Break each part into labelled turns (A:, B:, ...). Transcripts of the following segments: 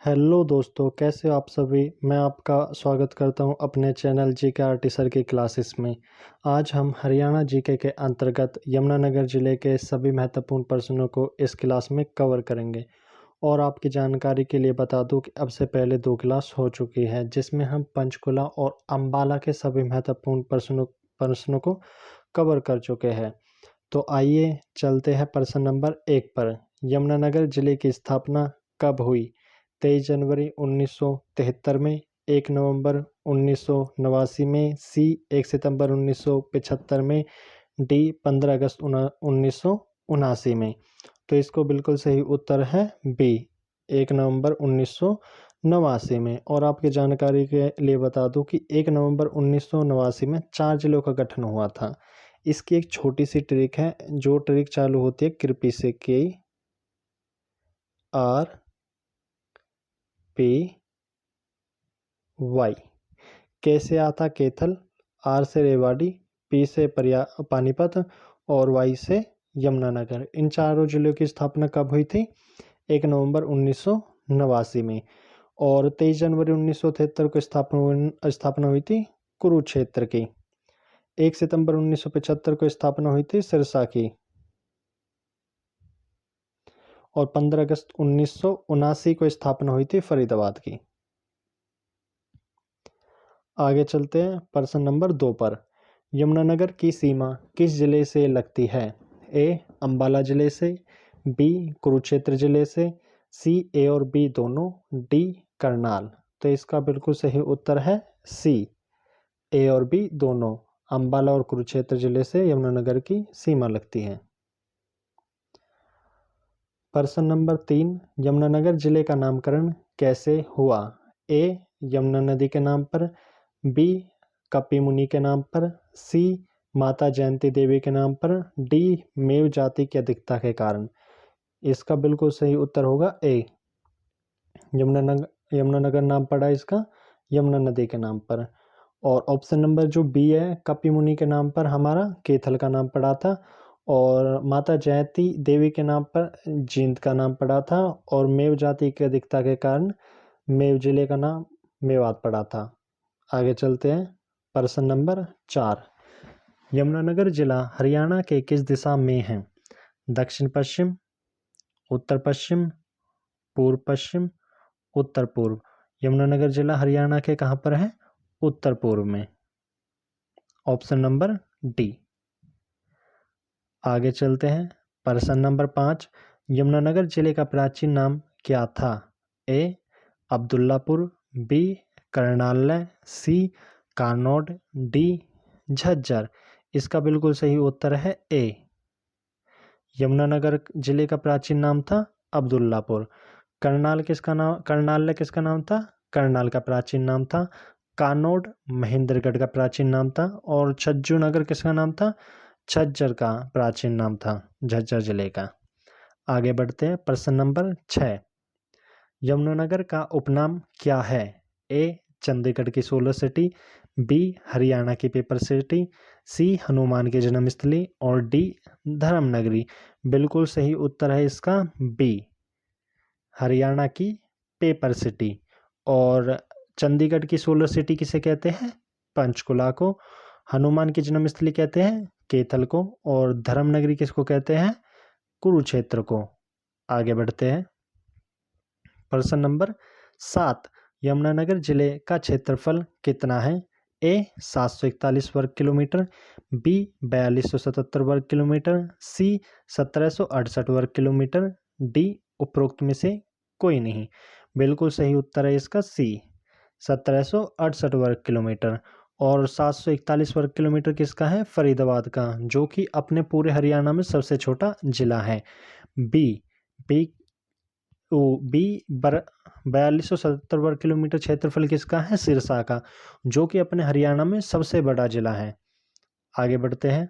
A: Hello दोस्तों, कैसे हो आप सभी। मैं आपका स्वागत करता हूं अपने चैनल जीके आरटी सर की क्लासेस में। आज हम हरियाणा जीके के अंतर्गत यमुनानगर ज़िले के सभी महत्वपूर्ण प्रश्नों को इस क्लास में कवर करेंगे। और आपकी जानकारी के लिए बता दूं कि अब से पहले 2 क्लास हो चुकी है जिसमें हम पंचकुला और अम्बाला के सभी महत्वपूर्ण प्रश्नों को कवर कर चुके हैं। तो आइए चलते हैं प्रश्न नंबर 1 पर। यमुनानगर जिले की स्थापना कब हुई? 23 जनवरी 1973 में, 1 नवंबर 1989 में, सी 1 सितंबर 1975 में, डी 15 अगस्त 1979 में। तो इसको बिल्कुल सही उत्तर है बी, 1 नवंबर 1989 में। और आपकी जानकारी के लिए बता दूं कि 1 नवंबर 1989 में 4 जिलों का गठन हुआ था। इसकी एक छोटी सी ट्रिक है, जो ट्रिक चालू होती है कृपी से, के आर पी वाई। कैसे आता कैथल, आर से रेवाड़ी, पी से पानीपत और वाई से यमुनानगर। इन चारों जिलों की स्थापना कब हुई थी? 1 नवंबर 1989 में। और 23 जनवरी 1973 को स्थापना हुई थी कुरुक्षेत्र की। 1 सितंबर 1975 को स्थापना हुई थी सिरसा की। और 15 अगस्त 1979 को स्थापना हुई थी फरीदाबाद की। आगे चलते हैं प्रश्न नंबर 2 पर। यमुनानगर की सीमा किस जिले से लगती है? ए अंबाला जिले से, बी कुरुक्षेत्र जिले से, सी ए और बी दोनों, डी करनाल। तो इसका बिल्कुल सही उत्तर है सी, ए और बी दोनों। अंबाला और कुरुक्षेत्र जिले से यमुनानगर की सीमा लगती है। प्रश्न नंबर 3। यमुनानगर जिले का नामकरण कैसे हुआ? ए यमुना नदी के नाम पर, बी कपी मुनि के नाम पर, सी माता जयंती देवी के नाम पर, डी मेव जाति की अधिकता के कारण। इसका बिल्कुल सही उत्तर होगा ए, यमुनानगर नाम पड़ा इसका यमुना नदी के नाम पर। और ऑप्शन नंबर जो बी है, कपी मुनि के नाम पर हमारा कैथल का नाम पड़ा था। और माता जयंती देवी के नाम पर जींद का नाम पड़ा था। और मेव जाति की अधिकता के कारण मेव जिले का नाम मेवात पड़ा था। आगे चलते हैं प्रश्न नंबर 4। यमुनानगर जिला हरियाणा के किस दिशा में है? दक्षिण पश्चिम, उत्तर पश्चिम, पूर्व पश्चिम, उत्तर पूर्व। यमुनानगर जिला हरियाणा के कहाँ पर है? उत्तर पूर्व में। Option number D. आगे चलते हैं प्रश्न नंबर 5। यमुनानगर जिले का प्राचीन नाम क्या था? ए अब्दुल्लापुर, बी करनाल, सी कानौड, डी झज्जर। इसका बिल्कुल सही उत्तर है ए, यमुनानगर जिले का प्राचीन नाम था अब्दुल्लापुर। करनाल किसका नाम था? करनाल का प्राचीन नाम था। कानौड महेंद्रगढ़ का प्राचीन नाम था। और छज्जू नगर किसका नाम था? झज्जर का प्राचीन नाम था, झज्जर जिले का। आगे बढ़ते हैं प्रश्न नंबर 6। यमुनानगर का उपनाम क्या है? ए चंडीगढ़ की सोलर सिटी, बी हरियाणा की पेपर सिटी, सी हनुमान की जन्मस्थली और डी धर्मनगरी। बिल्कुल सही उत्तर है इसका बी, हरियाणा की पेपर सिटी। और चंडीगढ़ की सोलर सिटी किसे कहते हैं? पंचकुला को। हनुमान की जन्मस्थली कहते हैं कैथल को। और धर्मनगरी किसको कहते हैं? कुरुक्षेत्र को। आगे बढ़ते हैं प्रश्न नंबर 7। यमुनानगर जिले का क्षेत्रफल कितना है? ए 741 वर्ग किलोमीटर, बी 4277 वर्ग किलोमीटर, सी 1768 वर्ग किलोमीटर, डी उपरोक्त में से कोई नहीं। बिल्कुल सही उत्तर है इसका सी, 1768 वर्ग किलोमीटर। और 741 वर्ग किलोमीटर किसका है? फरीदाबाद का, जो कि अपने पूरे हरियाणा में सबसे छोटा जिला है। बी बी बी 4277 वर्ग किलोमीटर क्षेत्रफल किसका है? सिरसा का, जो कि अपने हरियाणा में सबसे बड़ा जिला है। आगे बढ़ते हैं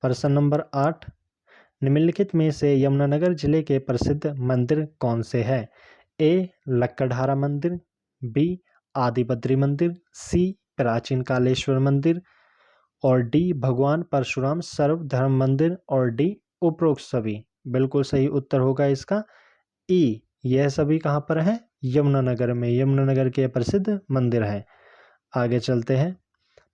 A: प्रश्न नंबर 8। निम्नलिखित में से यमुनानगर जिले के प्रसिद्ध मंदिर कौन से हैं? ए लक्कड़हारा मंदिर, बी आदिबद्री मंदिर, सी प्राचीन कालेश्वर मंदिर और डी भगवान परशुराम सर्वधर्म मंदिर और डी उपरोक्त सभी। बिल्कुल सही उत्तर होगा इसका ई, यह सभी कहाँ पर है? यमुनानगर में। यमुनानगर के प्रसिद्ध मंदिर है। आगे चलते हैं।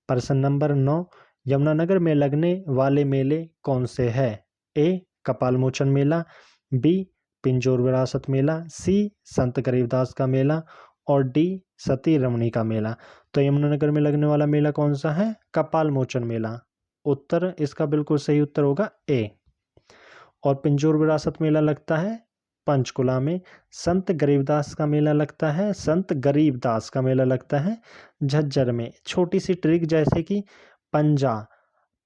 A: प्रश्न नंबर 9, यमुनानगर में लगने वाले मेले कौन से हैं? ए कपाल मोचन मेला, बी पिंजौर विरासत मेला, सी संत गरीबदास का मेला और डी सती रमणी का मेला। तो यमुनानगर में लगने वाला मेला कौन सा है? कपाल मोचन मेला। उत्तर इसका बिल्कुल सही उत्तर होगा ए। और पिंजौर विरासत मेला लगता है पंचकुला में। संत गरीबदास का मेला लगता है, संत गरीबदास का मेला लगता है झज्जर में। छोटी सी ट्रिक, जैसे कि पंजा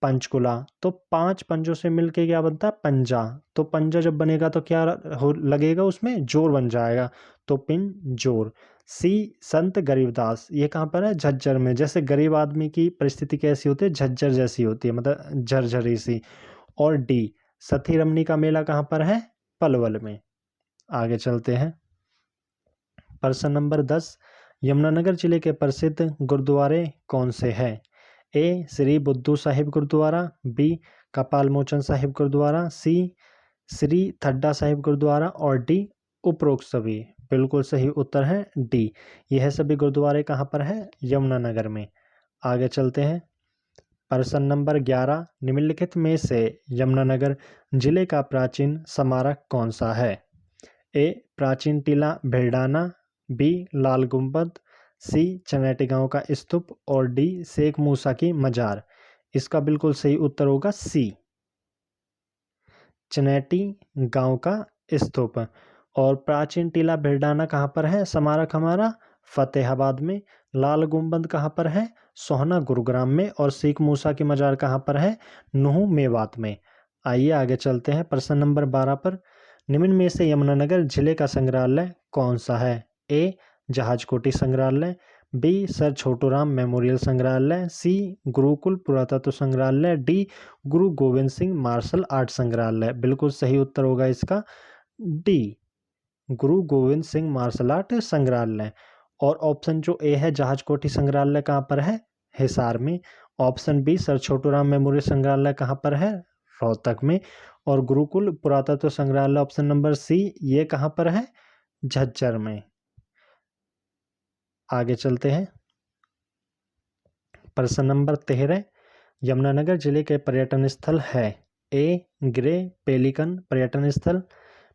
A: पंचकुला, तो 5 पंजों से मिलके क्या बनता है? पंजा। तो पंजा जब बनेगा तो क्या लगेगा उसमें? जोर बन जाएगा, तो पिंजोर। सी संत गरीबदास, ये कहाँ पर है? झज्जर में। जैसे गरीब आदमी की परिस्थिति कैसी होती है? झज्जर जैसी होती है, मतलब झरझरी सी। और डी सती रमनी का मेला कहाँ पर है? पलवल में। आगे चलते हैं। प्रश्न नंबर 10, यमुनानगर जिले के प्रसिद्ध गुरुद्वारे कौन से हैं? ए श्री बुद्धू साहिब गुरुद्वारा, बी कपाल मोचन साहिब गुरुद्वारा, सी श्री थड्डा साहिब गुरुद्वारा और डी उपरोक्त सभी। बिल्कुल सही उत्तर है डी। यह सभी गुरुद्वारे कहाँ पर है? यमुनानगर में। आगे चलते हैं। प्रश्न नंबर 11, निम्नलिखित में से यमुनानगर जिले का प्राचीन स्मारक कौन सा है? ए प्राचीन टीला भेड़ाना, बी लाल गुंबद, सी चनेटी गांव का स्तूप और डी शेख मूसा की मजार। इसका बिल्कुल सही उत्तर होगा सी, चनेटी गांव का स्तूप। और प्राचीन टीला भेड़ाना कहाँ पर है? स्मारक हमारा फतेहाबाद में। लाल गुंबद कहाँ पर है? सोहना गुरुग्राम में। और शेख मूसा की मजार कहाँ पर है? नूह मेवात में। आइए आगे चलते हैं। प्रश्न नंबर 12 पर, निम्न में से यमुनानगर जिले का संग्रहालय कौन सा है? ए जहाजकोटी संग्रहालय, बी सर छोटूराम मेमोरियल संग्रहालय, सी गुरुकुल पुरातत्व संग्रहालय, डी गुरु गोविंद सिंह मार्शल आर्ट संग्रहालय। बिल्कुल सही उत्तर होगा इसका डी, गुरु गोविंद सिंह मार्शल आर्ट संग्रहालय। और ऑप्शन जो ए है जहाजकोटी संग्रहालय कहाँ पर है? हिसार में। Option B sir Chhoturam memorial संग्रहालय कहाँ पर है? रोहतक में। और गुरुकुल पुरातत्व संग्रहालय ऑप्शन नंबर सी, ये कहाँ पर है? झज्जर में। आगे चलते हैं। प्रश्न नंबर 13, यमुनानगर जिले के पर्यटन स्थल है? ए ग्रे पेलिकन पर्यटन स्थल,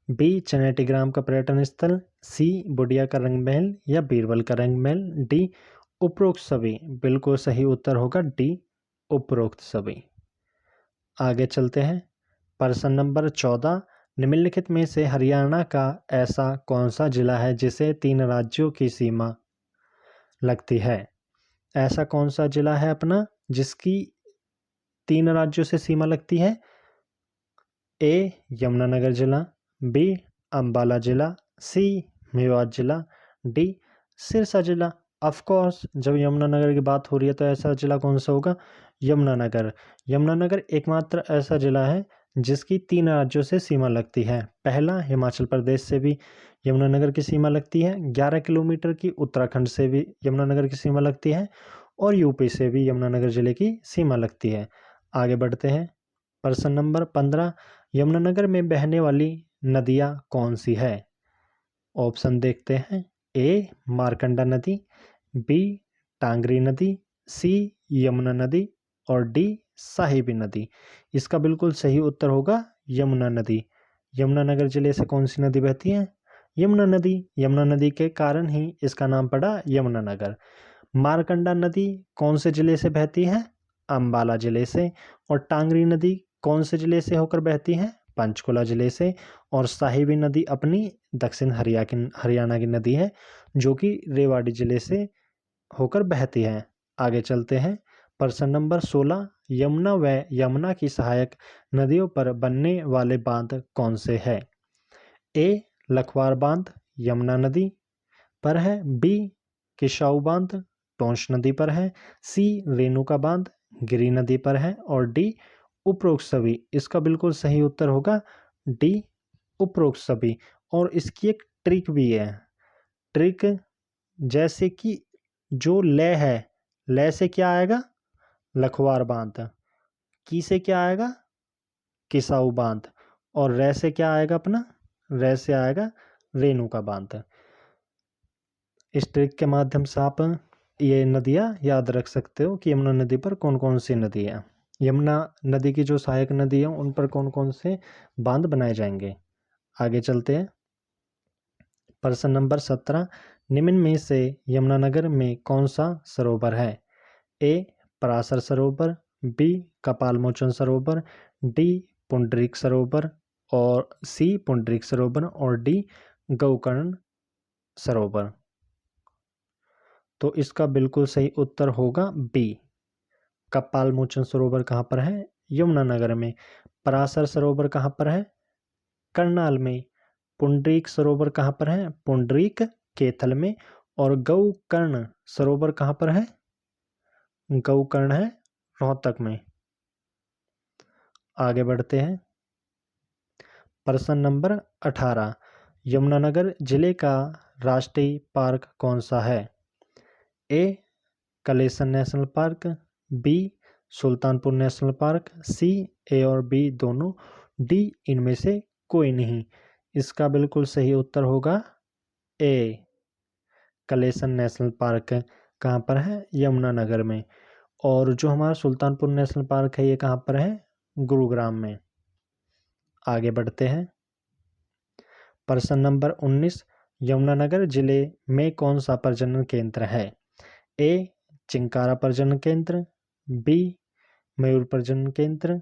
A: बी चनेटी ग्राम का पर्यटन स्थल, सी बुढ़िया का रंग महल या बीरबल का रंग महल, डी उपरोक्त सभी। बिल्कुल सही उत्तर होगा डी, उपरोक्त सभी। आगे चलते हैं। प्रश्न नंबर 14, निम्नलिखित में से हरियाणा का ऐसा कौन सा जिला है जिसे 3 राज्यों की सीमा लगती है? ऐसा कौन सा जिला है अपना जिसकी 3 राज्यों से सीमा लगती है? ए यमुनानगर जिला, बी अंबाला जिला, सी मेवात जिला, डी सिरसा जिला। ऑफ कोर्स जब यमुनानगर की बात हो रही है तो ऐसा जिला कौन सा होगा? यमुनानगर। यमुनानगर एकमात्र ऐसा जिला है जिसकी 3 राज्यों से सीमा लगती है। पहला हिमाचल प्रदेश से भी यमुनानगर की सीमा लगती है, 11 किलोमीटर की। उत्तराखंड से भी यमुनानगर की सीमा लगती है और यूपी से भी यमुनानगर जिले की सीमा लगती है। आगे बढ़ते हैं। प्रश्न नंबर 15, यमुनानगर में बहने वाली नदियाँ कौन सी है? ऑप्शन देखते हैं। ए मारकंडा नदी, बी टांगरी नदी, सी यमुना नदी और डी साहिबी नदी। इसका बिल्कुल सही उत्तर होगा यमुना नदी। यमुनानगर जिले से कौन सी नदी बहती है? यमुना नदी। यमुना नदी के कारण ही इसका नाम पड़ा यमुनानगर। मारकंडा नदी कौन से जिले से बहती है? अंबाला जिले से। और टांगरी नदी कौन से जिले से होकर बहती है? पंचकुला जिले से। और साहिबी नदी अपनी दक्षिण हरियाणा की नदी है जो कि रेवाड़ी जिले से होकर बहती है। आगे चलते हैं। प्रश्न नंबर 16, यमुना व यमुना की सहायक नदियों पर बनने वाले बांध कौन से हैं? ए लखवार बांध यमुना नदी पर है, बी किशाऊ बांध टोंस नदी पर है, सी रेणुका बांध गिरी नदी पर है और डी उपरोक्त सभी। इसका बिल्कुल सही उत्तर होगा डी, उपरोक्त सभी। और इसकी एक ट्रिक भी है। ट्रिक जैसे कि जो लय है, लय से क्या आएगा? लखवार बांध, की से क्या आएगा? किसाऊ बांध और रे से क्या आएगा अपना? रे से आएगा रेणुका बांध। इस ट्रिक के माध्यम से आप ये नदियाँ याद रख सकते हो कि यमुना नदी पर कौन कौन सी नदी है, यमुना नदी की जो सहायक नदी है उन पर कौन कौन से बांध बनाए जाएंगे। आगे चलते हैं। प्रश्न नंबर 17, निम्न में से यमुनानगर में कौन सा सरोवर है? ए पराशर सरोवर, बी कपालमोचन सरोवर, डी पुंडरीक सरोवर और सी पुंडरीक सरोवर और डी गोकर्ण सरोवर। तो इसका बिल्कुल सही उत्तर होगा बी, कपालमोचन सरोवर कहाँ पर है? यमुनानगर में। पराशर सरोवर कहाँ पर है? करनाल में। पुंडरीक सरोवर कहाँ पर है? पुंडरीक कैथल में। और गोकर्ण सरोवर कहाँ पर है? गोकर्ण है रोहतक में। आगे बढ़ते हैं। प्रश्न नंबर 18, यमुनानगर जिले का राष्ट्रीय पार्क कौन सा है? A Kalesar national park, B Sultanpur national park, C A और बी दोनों, डी इनमें से कोई नहीं। इसका बिल्कुल सही उत्तर होगा ए, कलेसन नेशनल पार्क कहाँ पर है? यमुनानगर में। और जो हमारा सुल्तानपुर नेशनल पार्क है ये कहाँ पर है? गुरुग्राम में। आगे बढ़ते हैं। प्रश्न नंबर 19, यमुनानगर जिले में कौन सा प्रजनन केंद्र है? ए चिंकारा प्रजनन केंद्र, बी मयूर प्रजनन केंद्र,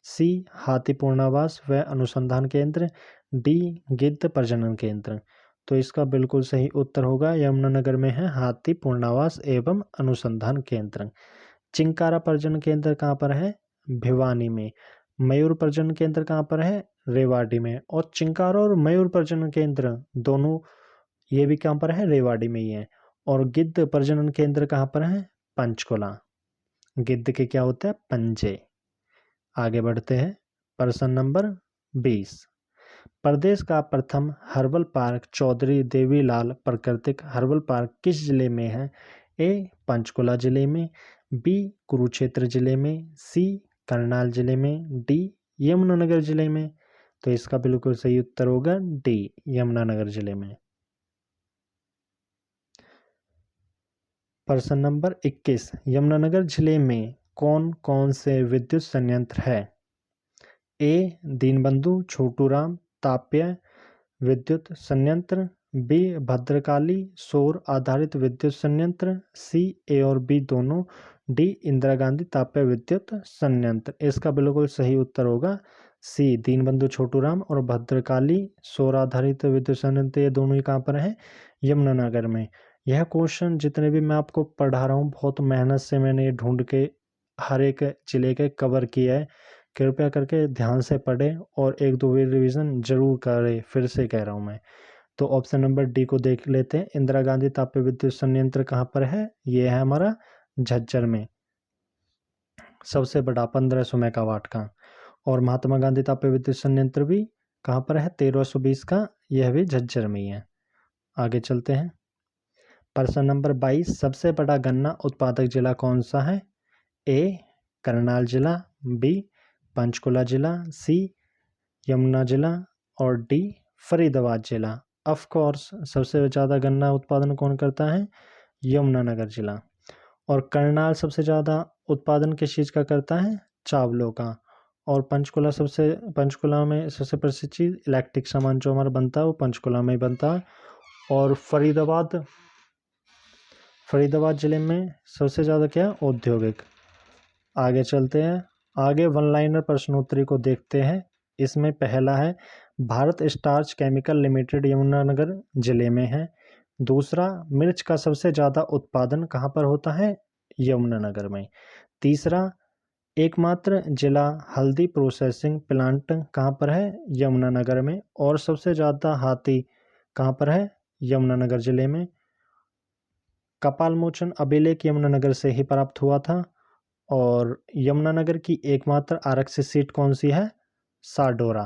A: सी हाथी पूर्णावास व अनुसंधान केंद्र, डी गिद्ध प्रजनन केंद्र। तो इसका बिल्कुल सही उत्तर होगा यमुनानगर में है हाथी पूर्णावास एवं अनुसंधान केंद्र। चिंकारा प्रजनन केंद्र कहाँ पर है? भिवानी में। मयूर प्रजनन केंद्र कहाँ पर है? रेवाड़ी में। और चिंकारा और मयूर प्रजनन केंद्र दोनों ये भी कहाँ पर है? रेवाड़ी में ही है। और गिद्ध प्रजनन केंद्र कहाँ पर है? पंचकुला। गिद्ध के क्या होते हैं? पंजे। आगे बढ़ते हैं। प्रश्न नंबर 20, प्रदेश का प्रथम हर्बल पार्क चौधरी देवीलाल प्राकृतिक हर्बल पार्क किस जिले में है? ए पंचकुला जिले में, बी कुरुक्षेत्र जिले में, सी करनाल जिले में, डी यमुनानगर जिले में। तो इसका बिल्कुल सही उत्तर होगा डी, यमुनानगर जिले में। प्रश्न नंबर 21, यमुनानगर जिले में कौन कौन से विद्युत संयंत्र है? ए दीनबंधु छोटूराम ताप्य विद्युत संयंत्र, बी भद्रकाली सौर आधारित विद्युत संयंत्र, सी ए और बी दोनों, डी इंदिरा गांधी ताप्य विद्युत संयंत्र। इसका बिल्कुल सही उत्तर होगा सी, दीनबंधु छोटूराम और भद्रकाली सौर आधारित विद्युत संयंत्र, ये दोनों ही कहाँ पर है? यमुनानगर में। यह क्वेश्चन जितने भी मैं आपको पढ़ा रहा हूँ बहुत मेहनत से मैंने ये ढूंढ के हर एक जिले के कवर किया है। कृपया करके ध्यान से पढ़ें और एक दो बार रिवीजन जरूर करें, फिर से कह रहा हूँ मैं। तो ऑप्शन नंबर डी को देख लेते हैं। इंदिरा गांधी ताप्य विद्युत संयंत्र कहाँ पर है? ये है हमारा झज्जर में, सबसे बड़ा 1500 मेगावाट का। और महात्मा गांधी ताप्य विद्युत संयंत्र भी कहाँ पर है? 1320 का, यह भी झज्जर में ही है। आगे चलते हैं। प्रश्न नंबर 22, सबसे बड़ा गन्ना उत्पादक जिला कौन सा है? ए करनाल जिला, बी पंचकुला जिला, सी यमुना जिला और डी फरीदाबाद जिला। ऑफ कोर्स सबसे ज़्यादा गन्ना उत्पादन कौन करता है? यमुनानगर जिला। और करनाल सबसे ज़्यादा उत्पादन किस चीज़ का करता है? चावलों का। और पंचकुला में सबसे प्रसिद्ध चीज़ इलेक्ट्रिक सामान जो हमारा बनता है वो पंचकुला में बनता है। और फरीदाबाद जिले में सबसे ज़्यादा क्या? औद्योगिक। आगे चलते हैं। आगे वन लाइनर प्रश्नोत्तरी को देखते हैं। इसमें पहला है, Bharat starch chemical limited Yamunanagar जिले में है। दूसरा, मिर्च का सबसे ज़्यादा उत्पादन कहाँ पर होता है? यमुनानगर में। तीसरा, एकमात्र जिला हल्दी प्रोसेसिंग प्लांट कहाँ पर है? यमुनानगर में। और सबसे ज़्यादा हाथी कहाँ पर है? यमुनानगर जिले में। कपालमोचन अभिलेख यमुनानगर से ही प्राप्त हुआ था। और यमुनानगर की एकमात्र आरक्षित सीट कौन सी है? साडोरा।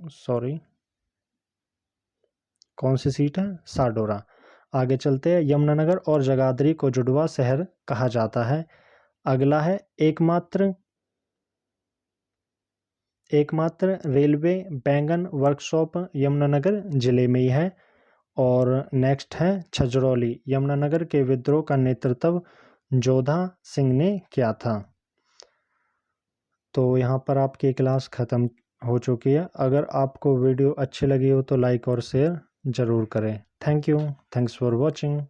A: सॉरी, कौन सी सीट है? साडोरा। आगे चलते हैं। यमुनानगर और जगाधरी को जुड़वा शहर कहा जाता है। अगला है, एकमात्र रेलवे बैंगन वर्कशॉप यमुनानगर जिले में ही है। और नेक्स्ट है छजरौली, यमुनानगर के विद्रोह का नेतृत्व जोधा सिंह ने किया था। तो यहाँ पर आपकी क्लास ख़त्म हो चुकी है। अगर आपको वीडियो अच्छी लगी हो तो लाइक और शेयर ज़रूर करें। Thank you, thanks for watching.